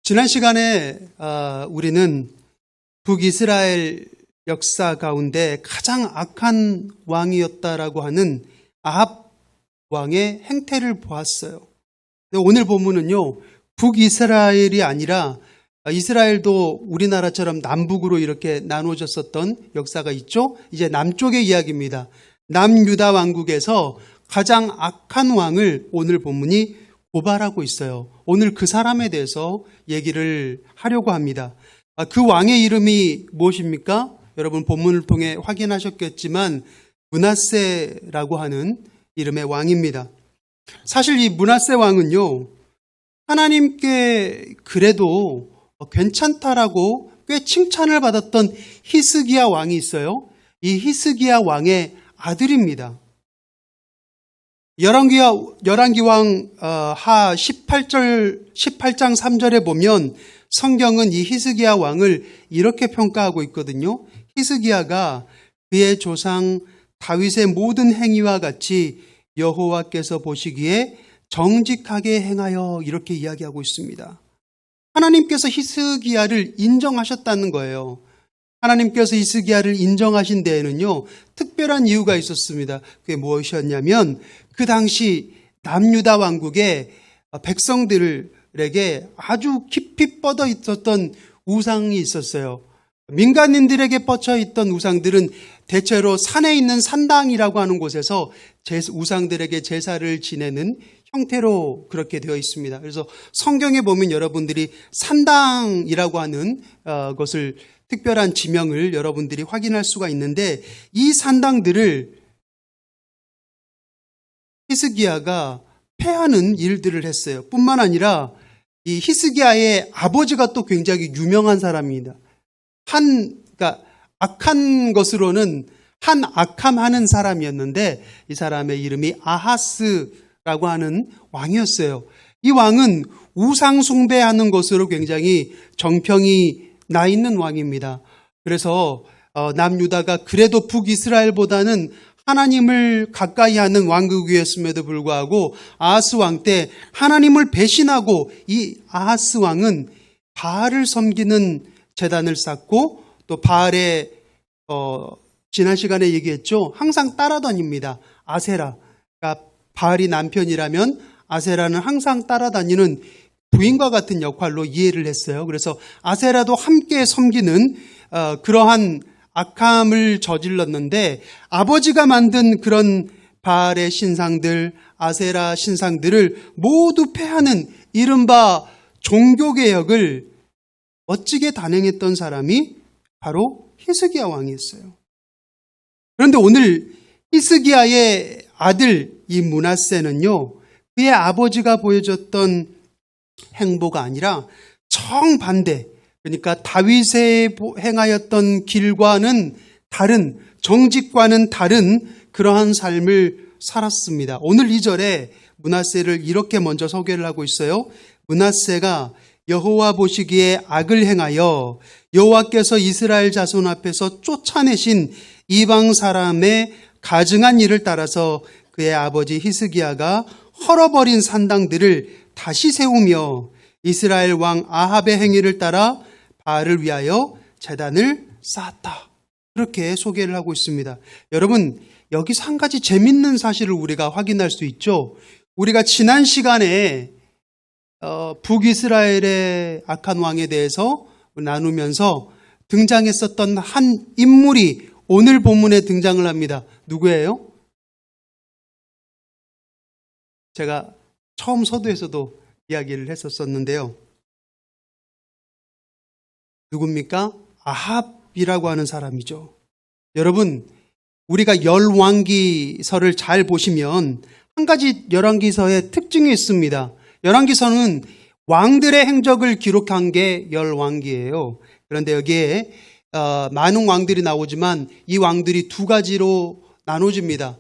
지난 시간에 우리는 북이스라엘 역사 가운데 가장 악한 왕이었다라고 하는 아합 왕의 행태를 보았어요. 오늘 본문은요, 북이스라엘이 아니라 이스라엘도 우리나라처럼 남북으로 이렇게 나눠졌었던 역사가 있죠. 이제 남쪽의 이야기입니다. 남유다 왕국에서 가장 악한 왕을 오늘 본문이 고발하고 있어요. 오늘 그 사람에 대해서 얘기를 하려고 합니다. 그 왕의 이름이 무엇입니까? 여러분 본문을 통해 확인하셨겠지만 므낫세라고 하는 이름의 왕입니다. 사실 이 므낫세 왕은요, 하나님께 그래도 괜찮다라고 꽤 칭찬을 받았던 히스기야 왕이 있어요. 이 히스기야 왕의 아들입니다. 열왕기왕 하 18장 3절에 보면 성경은 이 히스기야 왕을 이렇게 평가하고 있거든요. 히스기야가 그의 조상 다윗의 모든 행위와 같이 여호와께서 보시기에 정직하게 행하여 이렇게 이야기하고 있습니다. 하나님께서 히스기야를 인정하셨다는 거예요. 하나님께서 히스기야를 인정하신 데에는요, 특별한 이유가 있었습니다. 그게 무엇이었냐면 그 당시 남유다 왕국의 백성들에게 아주 깊이 뻗어 있었던 우상이 있었어요. 민간인들에게 뻗쳐 있던 우상들은 대체로 산에 있는 산당이라고 하는 곳에서 우상들에게 제사를 지내는 형태로 그렇게 되어 있습니다. 그래서 성경에 보면 여러분들이 산당이라고 하는 것을 특별한 지명을 여러분들이 확인할 수가 있는데, 이 산당들을 히스기야가 폐하는 일들을 했어요. 뿐만 아니라 이 히스기야의 아버지가 또 굉장히 유명한 사람입니다. 그러니까 악한 것으로는 한 악함하는 사람이었는데, 이 사람의 이름이 아하스라고 하는 왕이었어요. 이 왕은 우상 숭배하는 것으로 굉장히 정평이 나 있는 왕입니다. 그래서 남유다가 그래도 북이스라엘보다는 하나님을 가까이 하는 왕국이었음에도 불구하고 아하스 왕 때 하나님을 배신하고 이 아하스 왕은 바알을 섬기는 제단을 쌓고 또 바알의 지난 시간에 얘기했죠. 항상 따라다닙니다. 아세라. 그러니까 바알이 남편이라면 아세라는 항상 따라다니는 부인과 같은 역할로 이해를 했어요. 그래서 아세라도 함께 섬기는 그러한 악함을 저질렀는데, 아버지가 만든 그런 바알의 신상들, 아세라 신상들을 모두 폐하는 이른바 종교개혁을 멋지게 단행했던 사람이 바로 히스기야 왕이었어요. 그런데 오늘 히스기야의 아들 이 므낫세는요, 그의 아버지가 보여줬던 행보가 아니라 정반대, 그러니까 다윗의 행하였던 길과는 다른, 정직과는 다른 그러한 삶을 살았습니다. 오늘 2절에 므낫세를 이렇게 먼저 소개를 하고 있어요. 므낫세가 여호와 보시기에 악을 행하여 여호와께서 이스라엘 자손 앞에서 쫓아내신 이방 사람의 가증한 일을 따라서 그의 아버지 히스기야가 헐어버린 산당들을 다시 세우며 이스라엘 왕 아합의 행위를 따라 바알을 위하여 제단을 쌓았다. 그렇게 소개를 하고 있습니다. 여러분, 여기서 한 가지 재밌는 사실을 우리가 확인할 수 있죠. 우리가 지난 시간에 북이스라엘의 악한 왕에 대해서 나누면서 등장했었던 한 인물이 오늘 본문에 등장을 합니다. 누구예요? 제가 처음 서두에서도 이야기를 했었었는데요. 누굽니까? 아합이라고 하는 사람이죠. 여러분, 우리가 열왕기서를 잘 보시면 한 가지 열왕기서의 특징이 있습니다. 열왕기서는 왕들의 행적을 기록한 게 열왕기예요. 그런데 여기에 많은 왕들이 나오지만 이 왕들이 두 가지로 나눠집니다.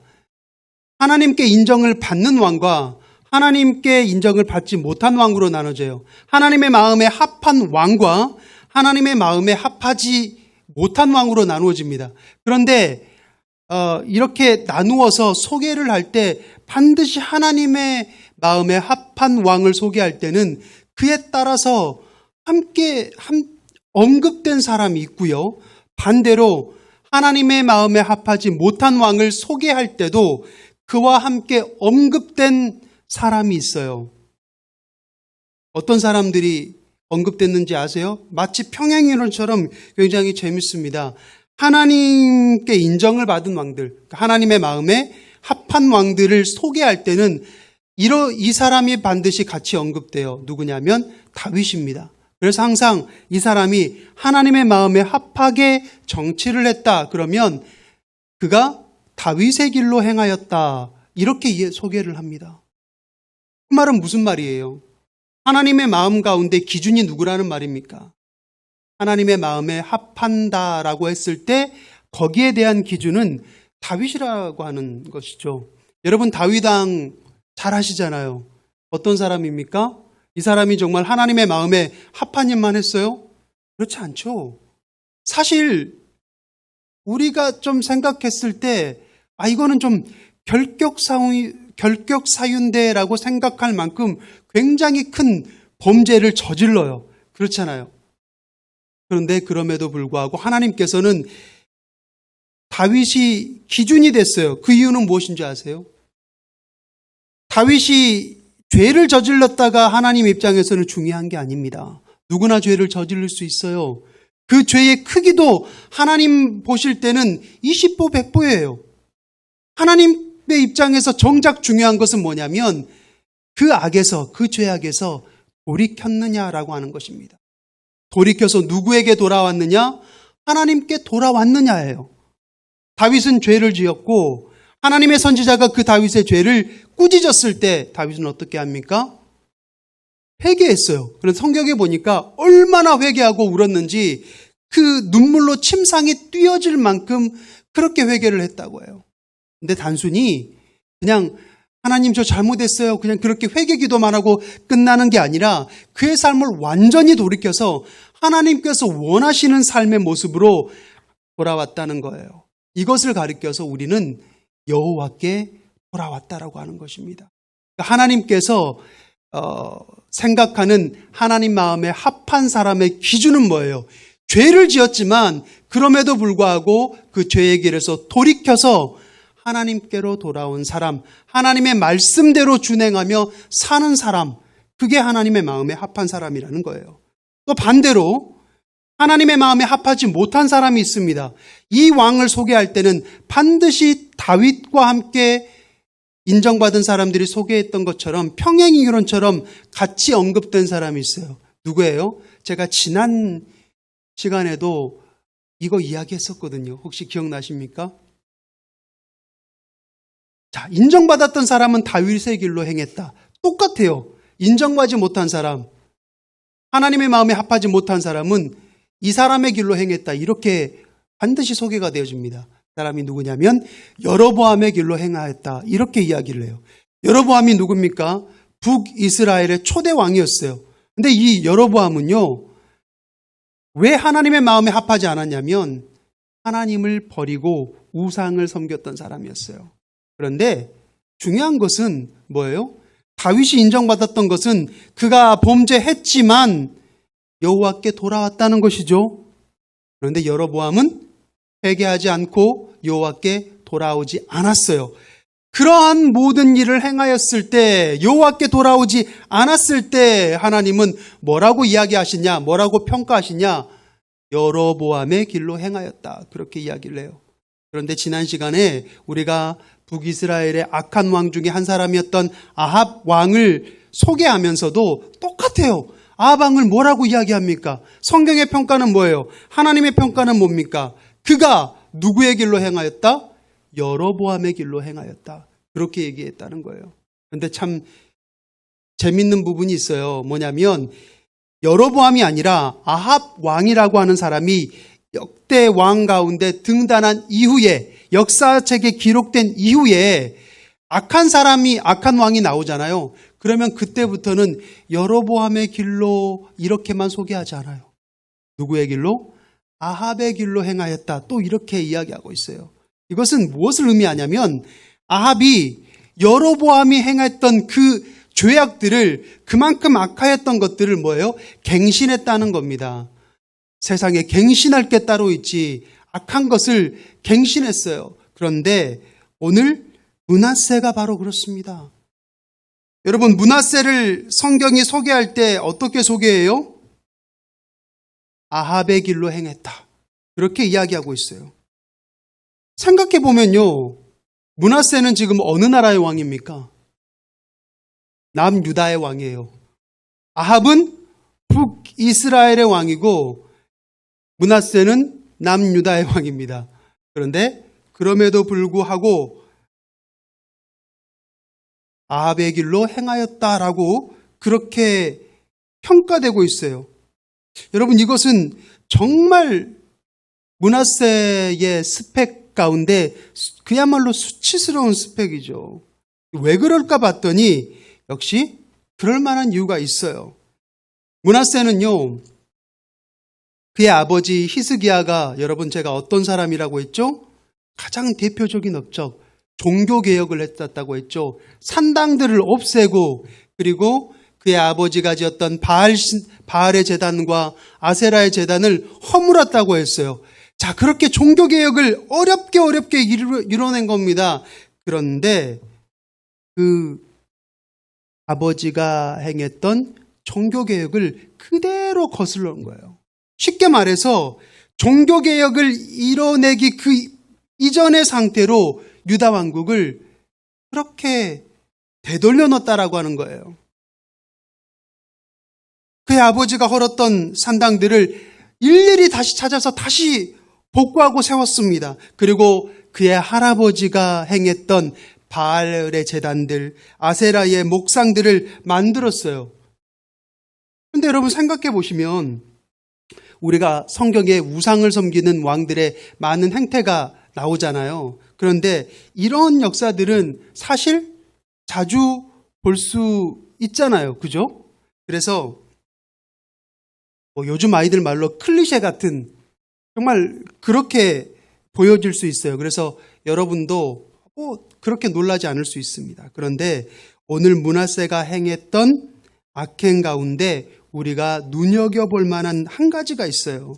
하나님께 인정을 받는 왕과 하나님께 인정을 받지 못한 왕으로 나눠져요. 하나님의 마음에 합한 왕과 하나님의 마음에 합하지 못한 왕으로 나누어집니다. 그런데 이렇게 나누어서 소개를 할 때 반드시 하나님의 마음에 합한 왕을 소개할 때는 그에 따라서 언급된 사람이 있고요. 반대로 하나님의 마음에 합하지 못한 왕을 소개할 때도 그와 함께 언급된 사람이 있어요. 어떤 사람들이 언급됐는지 아세요? 마치 평행이론처럼 굉장히 재밌습니다. 하나님께 인정을 받은 왕들, 하나님의 마음에 합한 왕들을 소개할 때는 이 사람이 반드시 같이 언급돼요. 누구냐면 다윗입니다. 그래서 항상 이 사람이 하나님의 마음에 합하게 정치를 했다. 그러면 그가 다윗의 길로 행하였다. 이렇게 소개를 합니다. 그 말은 무슨 말이에요? 하나님의 마음 가운데 기준이 누구라는 말입니까? 하나님의 마음에 합한다라고 했을 때 거기에 대한 기준은 다윗이라고 하는 것이죠. 여러분 다윗 왕 잘 아시잖아요. 어떤 사람입니까? 이 사람이 정말 하나님의 마음에 합한 일만 했어요? 그렇지 않죠. 사실 우리가 좀 생각했을 때 이거는 좀 결격사유인데라고 생각할 만큼 굉장히 큰 범죄를 저질러요. 그렇잖아요. 그런데 그럼에도 불구하고 하나님께서는 다윗이 기준이 됐어요. 그 이유는 무엇인지 아세요? 다윗이 죄를 저질렀다가 하나님 입장에서는 중요한 게 아닙니다. 누구나 죄를 저지를 수 있어요. 그 죄의 크기도 하나님 보실 때는 20보 100보예요. 하나님의 입장에서 정작 중요한 것은 뭐냐면 그 악에서, 그 죄악에서 돌이켰느냐라고 하는 것입니다. 돌이켜서 누구에게 돌아왔느냐? 하나님께 돌아왔느냐예요. 다윗은 죄를 지었고 하나님의 선지자가 그 다윗의 죄를 꾸짖었을 때 다윗은 어떻게 합니까? 회개했어요. 그래서 성경에 보니까 얼마나 회개하고 울었는지 그 눈물로 침상이 띄어질 만큼 그렇게 회개를 했다고 해요. 근데 단순히 그냥 하나님 저 잘못했어요. 그냥 그렇게 회개 기도만 하고 끝나는 게 아니라 그의 삶을 완전히 돌이켜서 하나님께서 원하시는 삶의 모습으로 돌아왔다는 거예요. 이것을 가리켜서 우리는 여호와께 돌아왔다라고 하는 것입니다. 하나님께서 생각하는 하나님 마음에 합한 사람의 기준은 뭐예요? 죄를 지었지만 그럼에도 불구하고 그 죄의 길에서 돌이켜서 하나님께로 돌아온 사람, 하나님의 말씀대로 준행하며 사는 사람, 그게 하나님의 마음에 합한 사람이라는 거예요. 또 반대로 하나님의 마음에 합하지 못한 사람이 있습니다. 이 왕을 소개할 때는 반드시 다윗과 함께 인정받은 사람들이 소개했던 것처럼 평행이론처럼 같이 언급된 사람이 있어요. 누구예요? 제가 지난 시간에도 이거 이야기했었거든요. 혹시 기억나십니까? 자, 인정받았던 사람은 다윗의 길로 행했다. 똑같아요. 인정받지 못한 사람, 하나님의 마음에 합하지 못한 사람은 이 사람의 길로 행했다. 이렇게 반드시 소개가 되어집니다. 사람이 누구냐면 여로보암의 길로 행하였다. 이렇게 이야기를 해요. 여로보암이 누굽니까? 북이스라엘의 초대 왕이었어요. 근데 이 여로보암은요, 왜 하나님의 마음에 합하지 않았냐면 하나님을 버리고 우상을 섬겼던 사람이었어요. 그런데 중요한 것은 뭐예요? 다윗이 인정받았던 것은 그가 범죄했지만 여호와께 돌아왔다는 것이죠. 그런데 여로보암은 회개하지 않고 여호와께 돌아오지 않았어요. 그러한 모든 일을 행하였을 때, 여호와께 돌아오지 않았을 때 하나님은 뭐라고 이야기하시냐, 뭐라고 평가하시냐? 여로보암의 길로 행하였다. 그렇게 이야기를 해요. 그런데 지난 시간에 우리가 북이스라엘의 악한 왕 중에 한 사람이었던 아합 왕을 소개하면서도 똑같아요. 아합 왕을 뭐라고 이야기합니까? 성경의 평가는 뭐예요? 하나님의 평가는 뭡니까? 그가 누구의 길로 행하였다? 여로보암의 길로 행하였다. 그렇게 얘기했다는 거예요. 그런데 참 재밌는 부분이 있어요. 뭐냐면 여로보암이 아니라 아합 왕이라고 하는 사람이 역대 왕 가운데 등단한 이후에, 역사책에 기록된 이후에 악한 왕이 나오잖아요. 그러면 그때부터는 여로보암의 길로 이렇게만 소개하지 않아요. 누구의 길로? 아합의 길로 행하였다. 또 이렇게 이야기하고 있어요. 이것은 무엇을 의미하냐면 아합이 여로보암이 행했던 그 죄악들을, 그만큼 악하였던 것들을 뭐예요? 갱신했다는 겁니다. 세상에 갱신할 게 따로 있지 악한 것을 갱신했어요. 그런데 오늘 므낫세가 바로 그렇습니다. 여러분, 므낫세를 성경이 소개할 때 어떻게 소개해요? 아합의 길로 행했다. 그렇게 이야기하고 있어요. 생각해 보면요, 므낫세는 지금 어느 나라의 왕입니까? 남유다의 왕이에요. 아합은 북이스라엘의 왕이고 므낫세는 남유다의 왕입니다. 그런데 그럼에도 불구하고 아합의 길로 행하였다라고 그렇게 평가되고 있어요. 여러분, 이것은 정말 므낫세의 스펙 가운데 그야말로 수치스러운 스펙이죠. 왜 그럴까 봤더니 역시 그럴 만한 이유가 있어요. 므낫세는요, 그의 아버지 히스기야가, 여러분 제가 어떤 사람이라고 했죠? 가장 대표적인 업적, 종교개혁을 했었다고 했죠. 산당들을 없애고, 그리고 그의 아버지가 지었던 바알의 제단과 아세라의 제단을 허물었다고 했어요. 자, 그렇게 종교개혁을 어렵게 이뤄낸 겁니다. 그런데 그 아버지가 행했던 종교개혁을 그대로 거슬러 온 거예요. 쉽게 말해서 종교개혁을 이뤄내기 그 이전의 상태로 유다 왕국을 그렇게 되돌려 놓았다라고 하는 거예요. 그의 아버지가 헐었던 산당들을 일일이 다시 찾아서 다시 복구하고 세웠습니다. 그리고 그의 할아버지가 행했던 바알의 제단들, 아세라의 목상들을 만들었어요. 그런데 여러분 생각해 보시면 우리가 성경에 우상을 섬기는 왕들의 많은 행태가 나오잖아요. 그런데 이런 역사들은 사실 자주 볼 수 있잖아요. 그죠? 그래서 요즘 아이들 말로 클리셰 같은, 정말 그렇게 보여질 수 있어요. 그래서 여러분도 그렇게 놀라지 않을 수 있습니다. 그런데 오늘 므낫세가 행했던 악행 가운데 우리가 눈여겨볼 만한 한 가지가 있어요.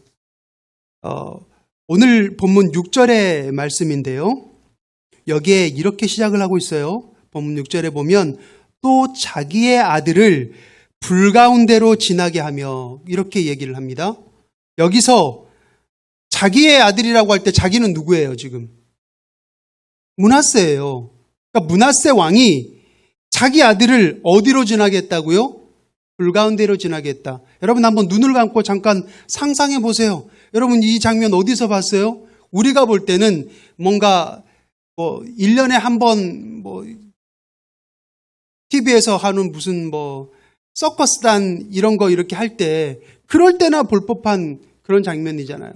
오늘 본문 6절의 말씀인데요. 여기에 이렇게 시작을 하고 있어요. 본문 6절에 보면 또 자기의 아들을 불 가운데로 지나게 하며, 이렇게 얘기를 합니다. 여기서 자기의 아들이라고 할 때 자기는 누구예요, 지금? 므낫세예요. 그러니까 므낫세 왕이 자기 아들을 어디로 지나게 했다고요? 불 가운데로 지나게 했다. 여러분 한번 눈을 감고 잠깐 상상해 보세요. 여러분 이 장면 어디서 봤어요? 우리가 볼 때는 뭔가 1년에 한 번 TV에서 하는 무슨 서커스단 이런 거 이렇게 할 때, 그럴 때나 볼 법한 그런 장면이잖아요.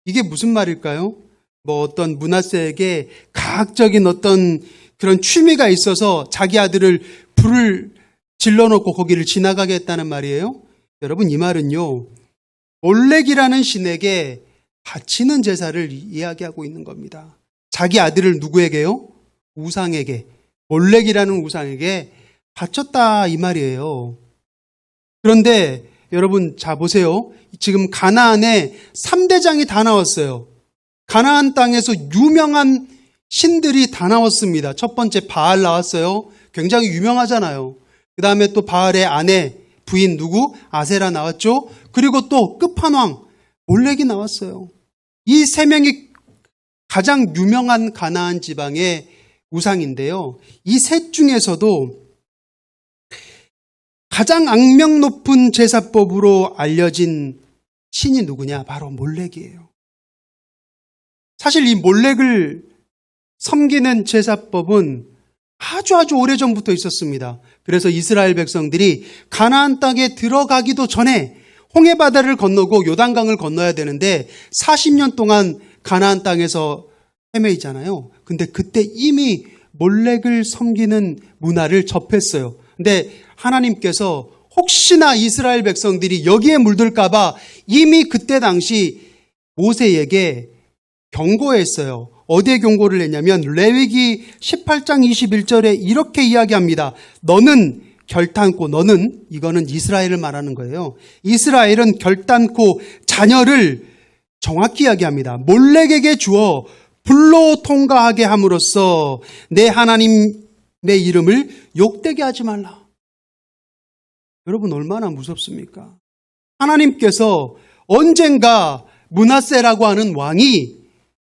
이게 무슨 말일까요? 어떤 므낫세에게 과학적인 어떤 그런 취미가 있어서 자기 아들을 불을 질러놓고 거기를 지나가게 했다는 말이에요. 여러분 이 말은요, 몰렉이라는 신에게 바치는 제사를 이야기하고 있는 겁니다. 자기 아들을 누구에게요? 우상에게, 몰렉이라는 우상에게 바쳤다 이 말이에요. 그런데 여러분 자 보세요. 지금 가나안에 3대장이 다 나왔어요. 가나안 땅에서 유명한 신들이 다 나왔습니다. 첫 번째 바알 나왔어요. 굉장히 유명하잖아요. 그 다음에 또 바알의 아내, 부인 누구? 아세라 나왔죠. 그리고 또 끝판왕 몰렉이 나왔어요. 이 세 명이 가장 유명한 가나안 지방의 우상인데요. 이 셋 중에서도 가장 악명 높은 제사법으로 알려진 신이 누구냐? 바로 몰렉이에요. 사실 이 몰렉을 섬기는 제사법은 아주 오래전부터 있었습니다. 그래서 이스라엘 백성들이 가나안 땅에 들어가기도 전에 홍해바다를 건너고 요단강을 건너야 되는데 40년 동안 가나안 땅에서 헤매이잖아요. 근데 그때 이미 몰렉을 섬기는 문화를 접했어요. 근데 하나님께서 혹시나 이스라엘 백성들이 여기에 물들까 봐 이미 그때 당시 모세에게 경고했어요. 어디에 경고를 했냐면 레위기 18장 21절에 이렇게 이야기합니다. 너는 결단코, 너는, 이거는 이스라엘을 말하는 거예요. 이스라엘은 결단코 자녀를 정확히 이야기합니다. 몰렉에게 주어 불로 통과하게 함으로써 내 하나님의 이름을 욕되게 하지 말라. 여러분 얼마나 무섭습니까? 하나님께서 언젠가 므낫세라고 하는 왕이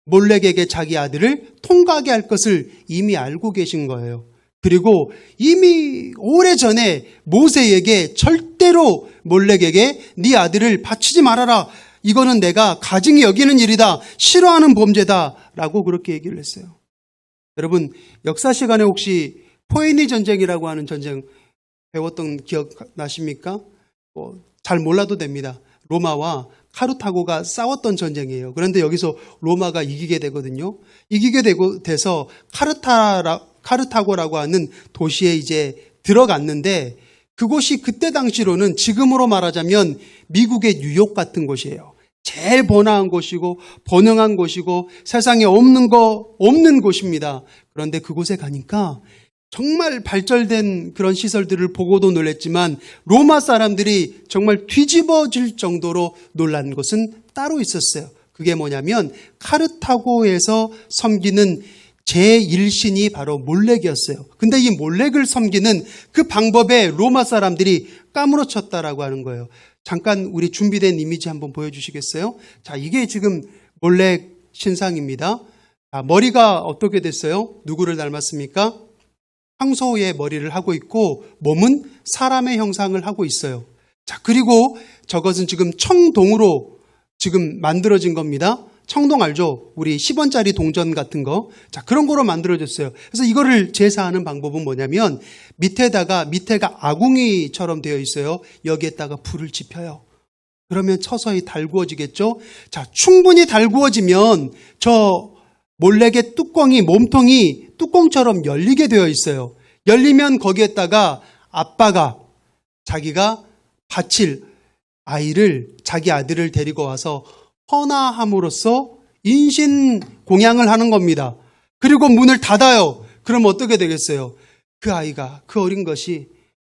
몰렉에게 자기 아들을 통과하게 할 것을 이미 알고 계신 거예요. 그리고 이미 오래전에 모세에게 절대로 몰렉에게 네 아들을 바치지 말아라. 이거는 내가 가증히 여기는 일이다. 싫어하는 범죄다. 라고 그렇게 얘기를 했어요. 여러분 역사 시간에 혹시 포에니 전쟁이라고 하는 전쟁 배웠던 기억 나십니까? 잘 몰라도 됩니다. 로마와 카르타고가 싸웠던 전쟁이에요. 그런데 여기서 로마가 이기게 되거든요. 이기게 돼서 카르타고라고 하는 도시에 이제 들어갔는데 그곳이 그때 당시로는 지금으로 말하자면 미국의 뉴욕 같은 곳이에요. 제일 번화한 곳이고 번영한 곳이고 세상에 없는 곳입니다. 그런데 그곳에 가니까 정말 발달된 그런 시설들을 보고도 놀랐지만 로마 사람들이 정말 뒤집어질 정도로 놀란 것은 따로 있었어요. 그게 뭐냐면 카르타고에서 섬기는 제1신이 바로 몰렉이었어요. 근데 이 몰렉을 섬기는 그 방법에 로마 사람들이 까무러쳤다라고 하는 거예요. 잠깐 우리 준비된 이미지 한번 보여주시겠어요? 자, 이게 지금 몰렉 신상입니다. 머리가 어떻게 됐어요? 누구를 닮았습니까? 황소의 머리를 하고 있고 몸은 사람의 형상을 하고 있어요. 자, 그리고 저것은 지금 청동으로 지금 만들어진 겁니다. 청동 알죠? 우리 10원짜리 동전 같은 거. 자, 그런 거로 만들어졌어요. 그래서 이거를 제사하는 방법은 뭐냐면 밑에가 아궁이처럼 되어 있어요. 여기에다가 불을 지펴요. 그러면 서서히 달구어지겠죠? 자, 충분히 달구어지면 저 몰렉의 뚜껑이, 몸통이 뚜껑처럼 열리게 되어 있어요. 열리면 거기에다가 아빠가 자기가 바칠 아이를, 자기 아들을 데리고 와서 헌화함으로써 인신 공양을 하는 겁니다. 그리고 문을 닫아요. 그럼 어떻게 되겠어요? 그 아이가, 그 어린 것이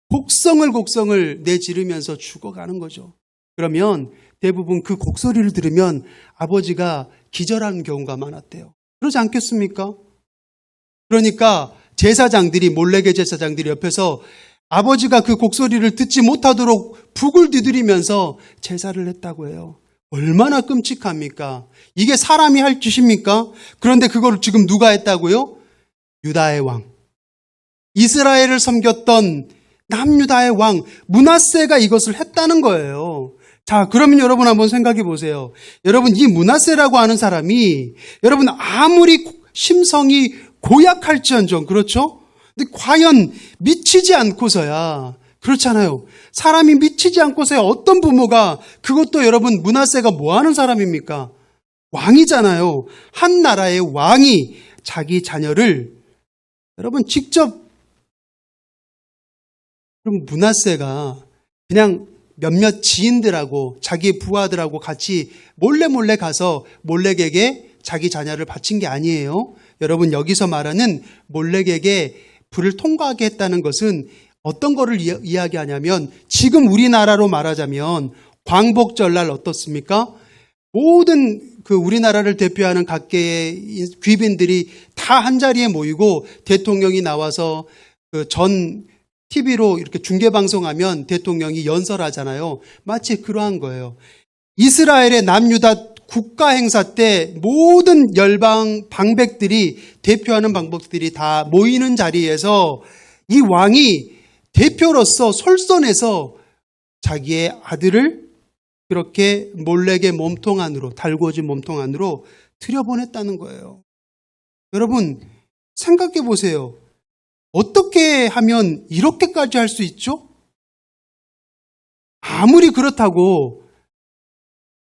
곡성을 내지르면서 죽어가는 거죠. 그러면 대부분 그 곡소리를 들으면 아버지가 기절하는 경우가 많았대요. 그러지 않겠습니까? 그러니까 제사장들이, 몰렉의 제사장들이 옆에서 아버지가 그 곡소리를 듣지 못하도록 북을 두드리면서 제사를 했다고 해요. 얼마나 끔찍합니까? 이게 사람이 할 짓입니까? 그런데 그걸 지금 누가 했다고요? 유다의 왕. 이스라엘을 섬겼던 남유다의 왕 므낫세가 이것을 했다는 거예요. 자, 그러면 여러분 한번 생각해 보세요. 여러분, 이 므낫세라고 하는 사람이 여러분 아무리 심성이 고약할지언정, 그렇죠? 근데 과연 미치지 않고서야, 그렇잖아요. 사람이 미치지 않고서야 어떤 부모가, 그것도 여러분 므낫세가 뭐 하는 사람입니까? 왕이잖아요. 한 나라의 왕이 자기 자녀를 여러분 직접, 그럼 므낫세가 그냥 몇몇 지인들하고 자기 부하들하고 같이 몰래 가서 몰렉에게 자기 자녀를 바친 게 아니에요. 여러분 여기서 말하는 몰렉에게 불을 통과하게 했다는 것은 어떤 거를 이야기하냐면 지금 우리나라로 말하자면 광복절날 어떻습니까? 모든 그 우리나라를 대표하는 각계의 귀빈들이 다 한자리에 모이고 대통령이 나와서 그 전 TV로 이렇게 중계방송하면 대통령이 연설하잖아요. 마치 그러한 거예요. 이스라엘의 남유다 국가 행사 때 모든 열방 방백들이 대표하는 방백들이 다 모이는 자리에서 이 왕이 대표로서 솔선해서 자기의 아들을 그렇게 몰렉의 몸통 안으로, 달구어진 몸통 안으로 들여보냈다는 거예요. 여러분 생각해 보세요. 어떻게 하면 이렇게까지 할 수 있죠? 아무리 그렇다고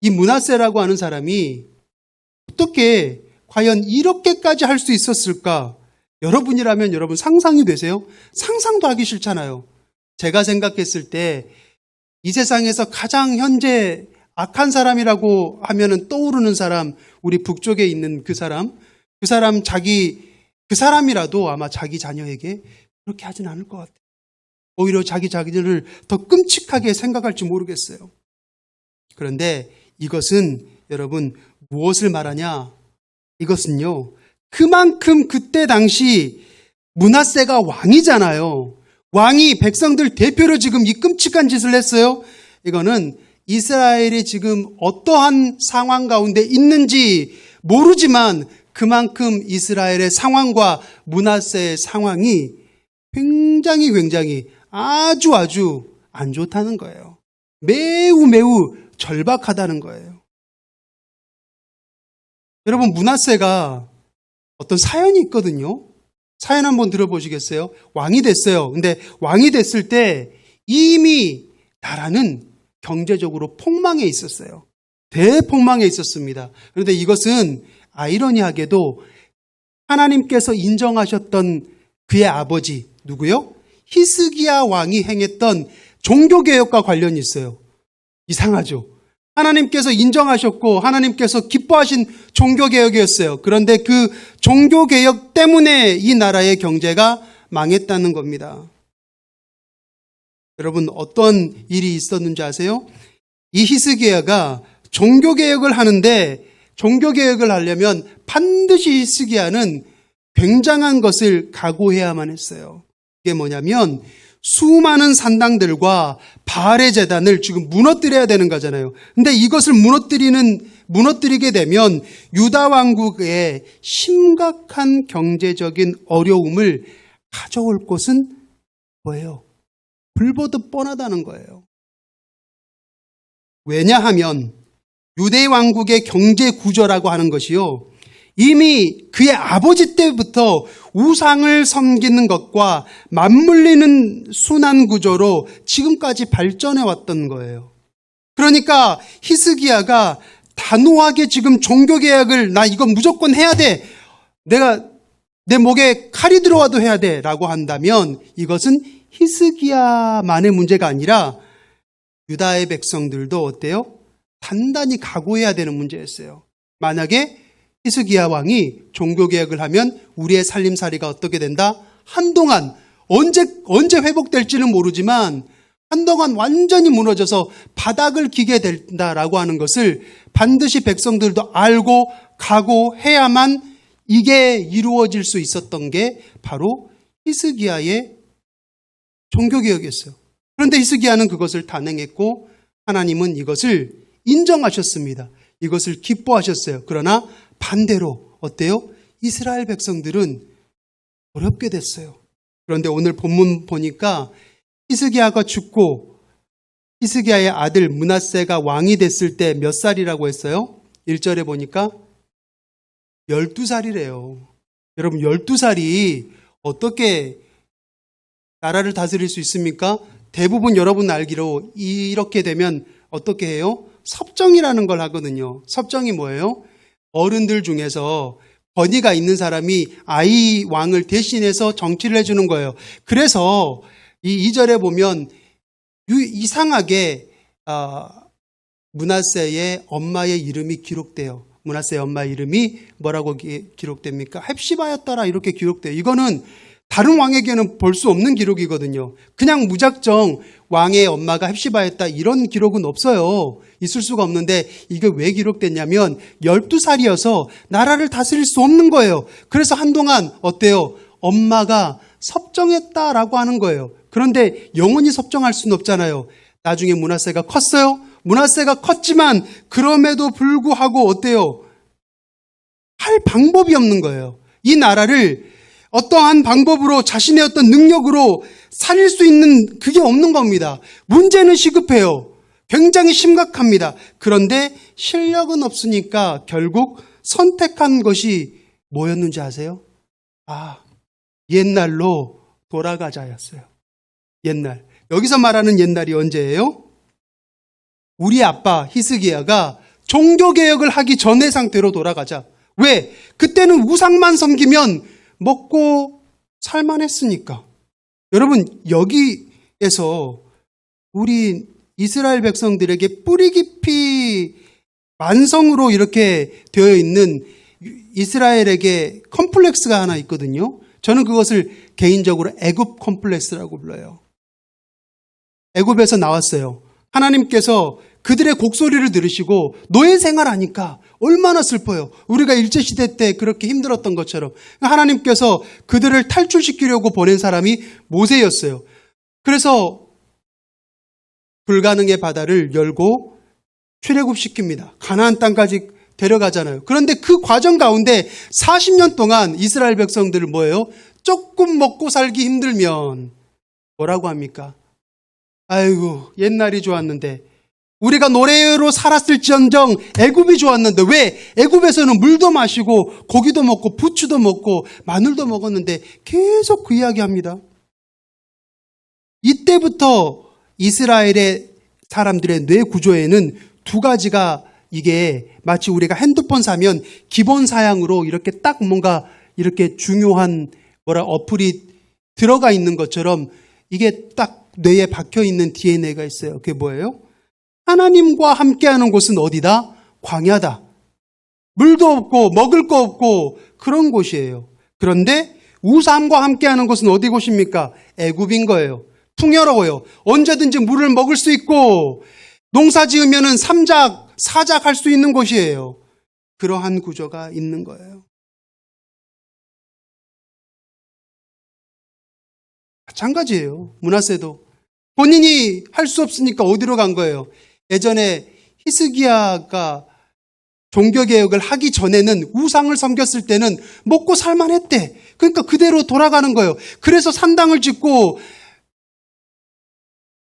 이 므낫세라고 하는 사람이 어떻게 과연 이렇게까지 할 수 있었을까? 여러분이라면 여러분 상상이 되세요? 상상도 하기 싫잖아요. 제가 생각했을 때 이 세상에서 가장 현재 악한 사람이라고 하면은 떠오르는 사람, 우리 북쪽에 있는 그 사람, 그 사람이라도 아마 자기 자녀에게 그렇게 하진 않을 것 같아요. 오히려 자기 자기를 더 끔찍하게 생각할지 모르겠어요. 그런데 이것은 여러분 무엇을 말하냐? 이것은요, 그만큼 그때 당시 므낫세가 왕이잖아요. 왕이 백성들 대표로 지금 이 끔찍한 짓을 했어요. 이거는 이스라엘이 지금 어떠한 상황 가운데 있는지 모르지만 그만큼 이스라엘의 상황과 므낫세의 상황이 굉장히 아주 안 좋다는 거예요. 매우 절박하다는 거예요. 여러분, 므낫세가 어떤 사연이 있거든요. 사연 한번 들어보시겠어요? 왕이 됐어요. 근데 왕이 됐을 때 이미 나라는 경제적으로 폭망에 있었어요. 대폭망에 있었습니다. 그런데 이것은 아이러니하게도 하나님께서 인정하셨던 그의 아버지, 누구요? 히스기야 왕이 행했던 종교개혁과 관련이 있어요. 이상하죠? 하나님께서 인정하셨고 하나님께서 기뻐하신 종교개혁이었어요. 그런데 그 종교개혁 때문에 이 나라의 경제가 망했다는 겁니다. 여러분, 어떤 일이 있었는지 아세요? 이 히스기야가 종교개혁을 하는데, 종교개혁을 하려면 반드시 히스기야는 굉장한 것을 각오해야만 했어요. 이게 뭐냐면 수많은 산당들과 바알의 제단을 지금 무너뜨려야 되는 거잖아요. 근데 이것을 무너뜨리게 되면 유다 왕국에 심각한 경제적인 어려움을 가져올 것은 뭐예요? 불보듯 뻔하다는 거예요. 왜냐하면 유대 왕국의 경제 구조라고 하는 것이요, 이미 그의 아버지 때부터 우상을 섬기는 것과 맞물리는 순환 구조로 지금까지 발전해 왔던 거예요. 그러니까 히스기야가 단호하게 지금 종교개혁을 나 이거 무조건 해야 돼, 내가 내 목에 칼이 들어와도 해야 돼 라고 한다면 이것은 히스기야만의 문제가 아니라 유다의 백성들도 어때요? 단단히 각오해야 되는 문제였어요. 만약에 히스기야 왕이 종교개혁을 하면 우리의 살림살이가 어떻게 된다? 한동안 언제 회복될지는 모르지만 한동안 완전히 무너져서 바닥을 기게 된다라고 하는 것을 반드시 백성들도 알고 각오해야만 이게 이루어질 수 있었던 게 바로 히스기야의 종교개혁이었어요. 그런데 히스기야는 그것을 단행했고 하나님은 이것을 인정하셨습니다. 이것을 기뻐하셨어요. 그러나 반대로 어때요? 이스라엘 백성들은 어렵게 됐어요. 그런데 오늘 본문 보니까 히스기야가 죽고 히스기야의 아들 므낫세가 왕이 됐을 때 몇 살이라고 했어요? 1절에 보니까 12살이래요. 여러분, 12살이 어떻게 나라를 다스릴 수 있습니까? 대부분 여러분 알기로 이렇게 되면 어떻게 해요? 섭정이라는 걸 하거든요. 섭정이 뭐예요? 어른들 중에서 권위가 있는 사람이 아이 왕을 대신해서 정치를 해주는 거예요. 그래서 이 2절에 보면 이상하게 므낫세의 엄마의 이름이 기록돼요. 므낫세의 엄마의 이름이 뭐라고 기록됩니까? 헵시바였더라 이렇게 기록돼요. 이거는 다른 왕에게는 볼 수 없는 기록이거든요. 그냥 무작정 왕의 엄마가 헵시바였다 이런 기록은 없어요. 있을 수가 없는데 이게 왜 기록됐냐면 12살이어서 나라를 다스릴 수 없는 거예요. 그래서 한동안 어때요? 엄마가 섭정했다라고 하는 거예요. 그런데 영원히 섭정할 수는 없잖아요. 나중에 므낫세가 컸어요. 므낫세가 컸지만 그럼에도 불구하고 어때요? 할 방법이 없는 거예요. 이 나라를 어떠한 방법으로 자신의 어떤 능력으로 살릴 수 있는 그게 없는 겁니다. 문제는 시급해요. 굉장히 심각합니다. 그런데 실력은 없으니까 결국 선택한 것이 뭐였는지 아세요? 옛날로 돌아가자였어요. 옛날. 여기서 말하는 옛날이 언제예요? 우리 아빠 히스기야가 종교개혁을 하기 전의 상태로 돌아가자. 왜? 그때는 우상만 섬기면 먹고 살만했으니까. 여러분, 여기에서 우리 이스라엘 백성들에게 뿌리 깊이 만성으로 이렇게 되어 있는 이스라엘에게 컴플렉스가 하나 있거든요. 저는 그것을 개인적으로 애굽 컴플렉스라고 불러요. 애굽에서 나왔어요. 하나님께서 그들의 곡소리를 들으시고 노예 생활하니까 얼마나 슬퍼요. 우리가 일제시대 때 그렇게 힘들었던 것처럼 하나님께서 그들을 탈출시키려고 보낸 사람이 모세였어요. 그래서 불가능의 바다를 열고 출애굽시킵니다. 가나안 땅까지 데려가잖아요. 그런데 그 과정 가운데 40년 동안 이스라엘 백성들을 뭐예요? 조금 먹고 살기 힘들면 뭐라고 합니까? 아이고 옛날이 좋았는데 우리가 노래로 살았을지언정 애굽이 좋았는데 왜 애굽에서는 물도 마시고 고기도 먹고 부추도 먹고 마늘도 먹었는데 계속 그 이야기합니다. 이때부터 이스라엘의 사람들의 뇌 구조에는 두 가지가 이게 마치 우리가 핸드폰 사면 기본 사양으로 이렇게 딱 뭔가 이렇게 중요한 어플이 들어가 있는 것처럼 이게 딱 뇌에 박혀 있는 DNA가 있어요. 그게 뭐예요? 하나님과 함께하는 곳은 어디다? 광야다. 물도 없고 먹을 거 없고 그런 곳이에요. 그런데 우상과 함께하는 곳은 어디 곳입니까? 애굽인 거예요. 풍요로워요. 언제든지 물을 먹을 수 있고 농사 지으면은 삼작, 사작 할 수 있는 곳이에요. 그러한 구조가 있는 거예요. 마찬가지예요. 므낫세도 본인이 할 수 없으니까 어디로 간 거예요? 예전에 히스기야가 종교개혁을 하기 전에는 우상을 섬겼을 때는 먹고 살만했대. 그러니까 그대로 돌아가는 거예요. 그래서 산당을 짓고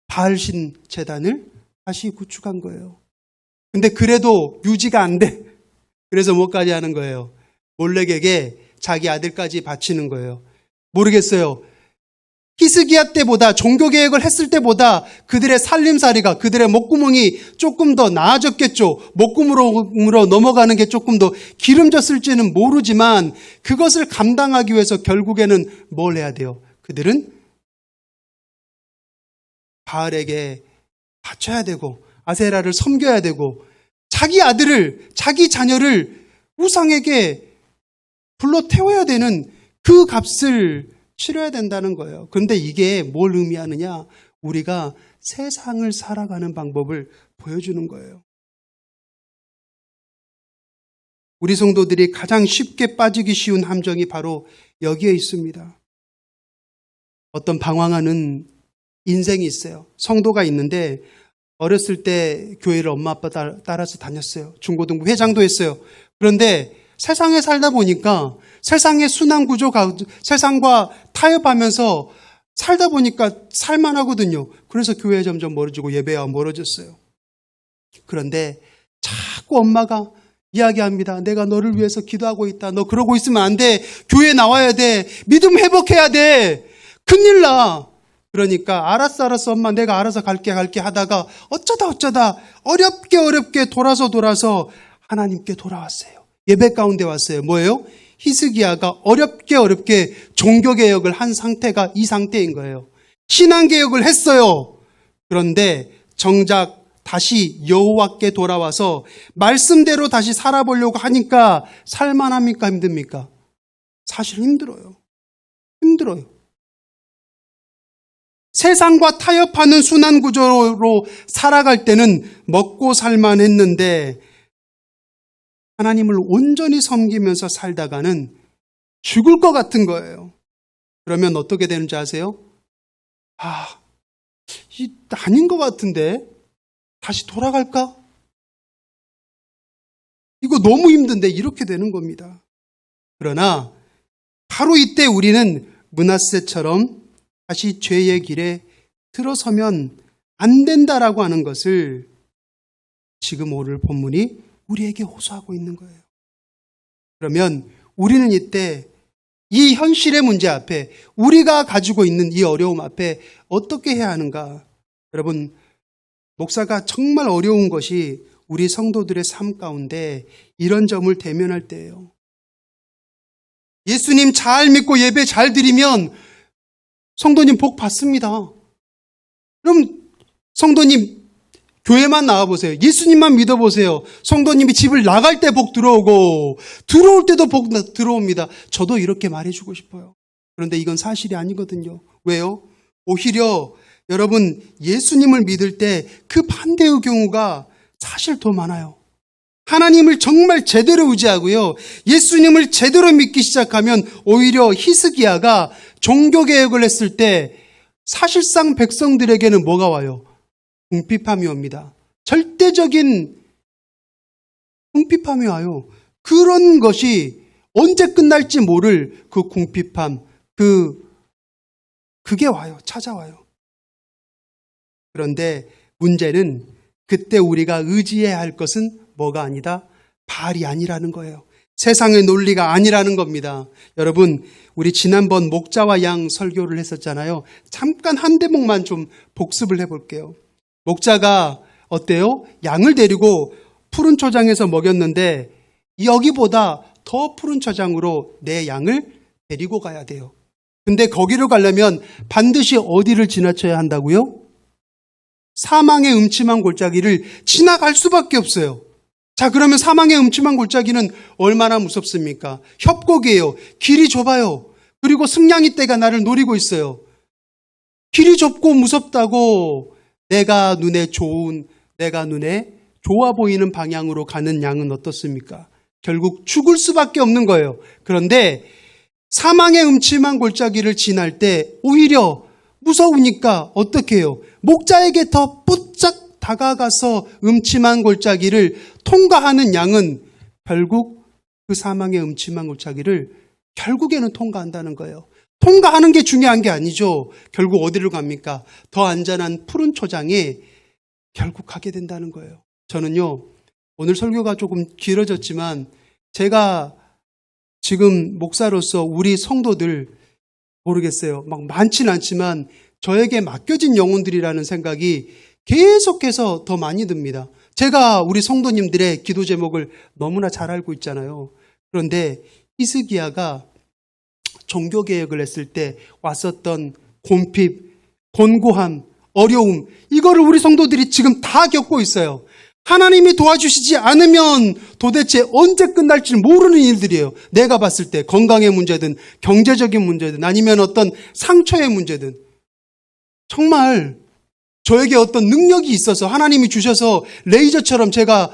바알신 제단을 다시 구축한 거예요. 근데 그래도 유지가 안 돼. 그래서 뭐까지 하는 거예요? 몰렉에게 자기 아들까지 바치는 거예요. 모르겠어요. 히스기야 때보다 종교개혁을 했을 때보다 그들의 살림살이가 그들의 목구멍이 조금 더 나아졌겠죠. 목구멍으로 넘어가는 게 조금 더 기름졌을지는 모르지만 그것을 감당하기 위해서 결국에는 뭘 해야 돼요? 그들은 바알에게 바쳐야 되고 아세라를 섬겨야 되고 자기 아들을 자기 자녀를 우상에게 불러 태워야 되는 그 값을 치러야 된다는 거예요. 그런데 이게 뭘 의미하느냐? 우리가 세상을 살아가는 방법을 보여주는 거예요. 우리 성도들이 가장 쉽게 빠지기 쉬운 함정이 바로 여기에 있습니다. 어떤 방황하는 인생이 있어요. 성도가 있는데 어렸을 때 교회를 엄마 아빠 따라서 다녔어요. 중고등부 회장도 했어요. 그런데 세상에 살다 보니까 세상의 순환 구조가 세상과 타협하면서 살다 보니까 살만하거든요. 그래서 교회에 점점 멀어지고 예배와 멀어졌어요. 그런데 자꾸 엄마가 이야기합니다. 내가 너를 위해서 기도하고 있다. 너 그러고 있으면 안 돼. 교회 나와야 돼. 믿음 회복해야 돼. 큰일 나. 그러니까 알았어 엄마 내가 알아서 갈게 하다가 어쩌다 어렵게 돌아서 하나님께 돌아왔어요. 예배 가운데 왔어요. 뭐예요? 히스기야가 어렵게 종교개혁을 한 상태가 이 상태인 거예요. 신앙개혁을 했어요. 그런데 정작 다시 여호와께 돌아와서 말씀대로 다시 살아보려고 하니까 살만합니까? 힘듭니까? 사실 힘들어요. 세상과 타협하는 순환 구조로 살아갈 때는 먹고 살만했는데 하나님을 온전히 섬기면서 살다가는 죽을 것 같은 거예요. 그러면 어떻게 되는지 아세요? 아닌 것 같은데 다시 돌아갈까? 이거 너무 힘든데 이렇게 되는 겁니다. 그러나 바로 이때 우리는 므낫세처럼 다시 죄의 길에 들어서면 안 된다라고 하는 것을 지금 오늘 본문이 우리에게 호소하고 있는 거예요. 그러면 우리는 이때 이 현실의 문제 앞에 우리가 가지고 있는 이 어려움 앞에 어떻게 해야 하는가? 여러분, 목사가 정말 어려운 것이 우리 성도들의 삶 가운데 이런 점을 대면할 때예요. 예수님 잘 믿고 예배 잘 드리면 성도님 복 받습니다. 그럼 성도님 교회만 나와보세요. 예수님만 믿어보세요. 성도님이 집을 나갈 때 복 들어오고 들어올 때도 복 들어옵니다. 저도 이렇게 말해주고 싶어요. 그런데 이건 사실이 아니거든요. 왜요? 오히려 여러분 예수님을 믿을 때 그 반대의 경우가 사실 더 많아요. 하나님을 정말 제대로 의지하고요. 예수님을 제대로 믿기 시작하면 오히려 히스기야가 종교개혁을 했을 때 사실상 백성들에게는 뭐가 와요? 궁핍함이 옵니다. 절대적인 궁핍함이 와요. 그런 것이 언제 끝날지 모를 그 궁핍함, 그게 와요. 찾아와요. 그런데 문제는 그때 우리가 의지해야 할 것은 뭐가 아니다? 바알이 아니라는 거예요. 세상의 논리가 아니라는 겁니다. 여러분, 우리 지난번 목자와 양 설교를 했었잖아요. 잠깐 한 대목만 좀 복습을 해볼게요. 목자가 어때요? 양을 데리고 푸른 초장에서 먹였는데 여기보다 더 푸른 초장으로 내 양을 데리고 가야 돼요. 근데 거기로 가려면 반드시 어디를 지나쳐야 한다고요? 사망의 음침한 골짜기를 지나갈 수밖에 없어요. 자, 그러면 사망의 음침한 골짜기는 얼마나 무섭습니까? 협곡이에요. 길이 좁아요. 그리고 승냥이 떼가 나를 노리고 있어요. 길이 좁고 무섭다고 내가 눈에 좋아 보이는 방향으로 가는 양은 어떻습니까? 결국 죽을 수밖에 없는 거예요. 그런데 사망의 음침한 골짜기를 지날 때 오히려 무서우니까 어떻게 해요? 목자에게 더 뿌짝 다가가서 음침한 골짜기를 통과하는 양은 결국 그 사망의 음침한 골짜기를 결국에는 통과한다는 거예요. 통과하는 게 중요한 게 아니죠. 결국 어디로 갑니까? 더 안전한 푸른 초장에 결국 가게 된다는 거예요. 저는요, 오늘 설교가 조금 길어졌지만 제가 지금 목사로서 우리 성도들 모르겠어요. 막 많진 않지만 저에게 맡겨진 영혼들이라는 생각이 계속해서 더 많이 듭니다. 제가 우리 성도님들의 기도 제목을 너무나 잘 알고 있잖아요. 그런데 히스기야가 종교개혁을 했을 때 왔었던 곤핍, 곤고함, 어려움, 이거를 우리 성도들이 지금 다 겪고 있어요. 하나님이 도와주시지 않으면 도대체 언제 끝날지 모르는 일들이에요. 내가 봤을 때 건강의 문제든 경제적인 문제든 아니면 어떤 상처의 문제든 정말 저에게 어떤 능력이 있어서 하나님이 주셔서 레이저처럼 제가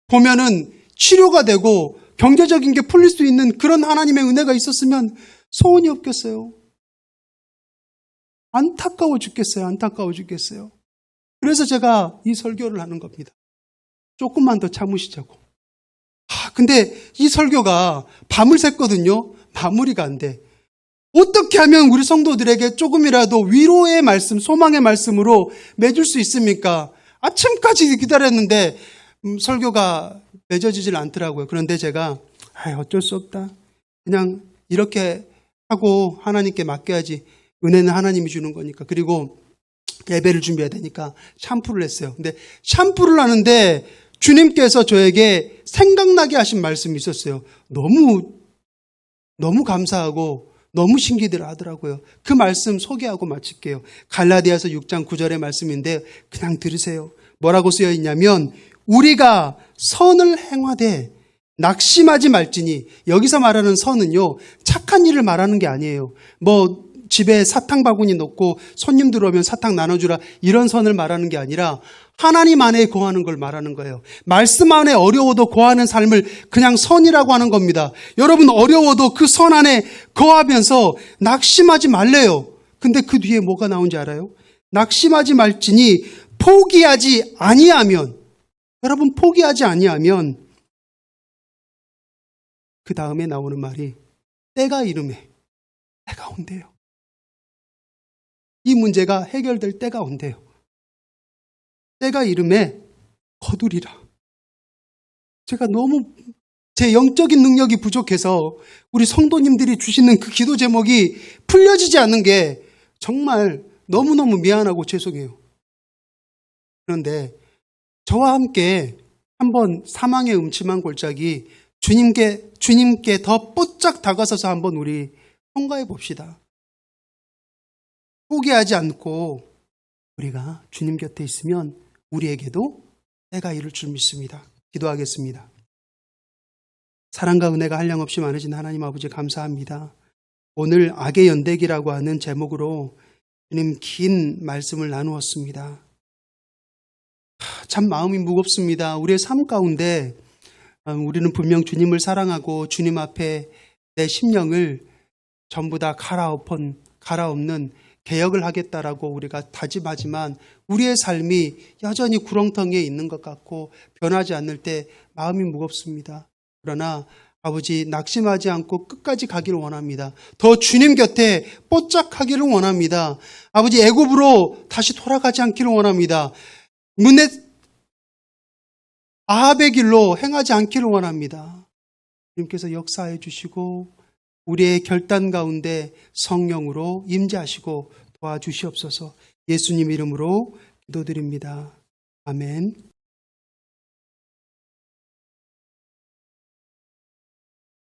보면은 치료가 되고 경제적인 게 풀릴 수 있는 그런 하나님의 은혜가 있었으면 소원이 없겠어요. 안타까워 죽겠어요. 안타까워 죽겠어요. 그래서 제가 이 설교를 하는 겁니다. 조금만 더 참으시자고. 근데 이 설교가 밤을 샜거든요. 마무리가 안 돼. 어떻게 하면 우리 성도들에게 조금이라도 위로의 말씀, 소망의 말씀으로 맺을 수 있습니까? 아침까지 기다렸는데 설교가 맺어지질 않더라고요. 그런데 제가 어쩔 수 없다. 그냥 이렇게 하고 하나님께 맡겨야지. 은혜는 하나님이 주는 거니까. 그리고 예배를 준비해야 되니까 샴푸를 했어요. 근데 샴푸를 하는데 주님께서 저에게 생각나게 하신 말씀이 있었어요. 너무 감사하고 너무 신기들 하더라고요. 그 말씀 소개하고 마칠게요. 갈라디아서 6장 9절의 말씀인데 그냥 들으세요. 뭐라고 쓰여 있냐면 우리가 선을 행하되 낙심하지 말지니, 여기서 말하는 선은요 착한 일을 말하는 게 아니에요. 집에 사탕 바구니 놓고 손님 들어오면 사탕 나눠주라 이런 선을 말하는 게 아니라 하나님 안에 거하는 걸 말하는 거예요. 말씀 안에 어려워도 거하는 삶을 그냥 선이라고 하는 겁니다. 여러분 어려워도 그 선 안에 거하면서 낙심하지 말래요. 근데 그 뒤에 뭐가 나온지 알아요? 낙심하지 말지니 포기하지 아니하면, 여러분 포기하지 아니하면 그 다음에 나오는 말이 때가 이름에 때가 온대요. 이 문제가 해결될 때가 온대요. 때가 이름에 거두리라. 제가 너무 제 영적인 능력이 부족해서 우리 성도님들이 주시는 그 기도 제목이 풀려지지 않는 게 정말 너무너무 미안하고 죄송해요. 그런데 저와 함께 한번 사망의 음침한 골짜기 주님께 더 뽀짝 다가서서 한번 우리 통과해 봅시다. 포기하지 않고 우리가 주님 곁에 있으면 우리에게도 때가 이를 줄 믿습니다. 기도하겠습니다. 사랑과 은혜가 한량없이 많으신 하나님 아버지 감사합니다. 오늘 악의 연대기라고 하는 제목으로 주님 긴 말씀을 나누었습니다. 참 마음이 무겁습니다. 우리의 삶 가운데 우리는 분명 주님을 사랑하고 주님 앞에 내 심령을 전부 다 갈아엎는 개혁을 하겠다라고 우리가 다짐하지만 우리의 삶이 여전히 구렁텅이에 있는 것 같고 변하지 않을 때 마음이 무겁습니다. 그러나 아버지 낙심하지 않고 끝까지 가기를 원합니다. 더 주님 곁에 뽀짝하기를 원합니다. 아버지 애굽으로 다시 돌아가지 않기를 원합니다. 아합의 길로 행하지 않기를 원합니다. 주님께서 역사해 주시고 우리의 결단 가운데 성령으로 임재하시고 도와주시옵소서. 예수님 이름으로 기도드립니다. 아멘.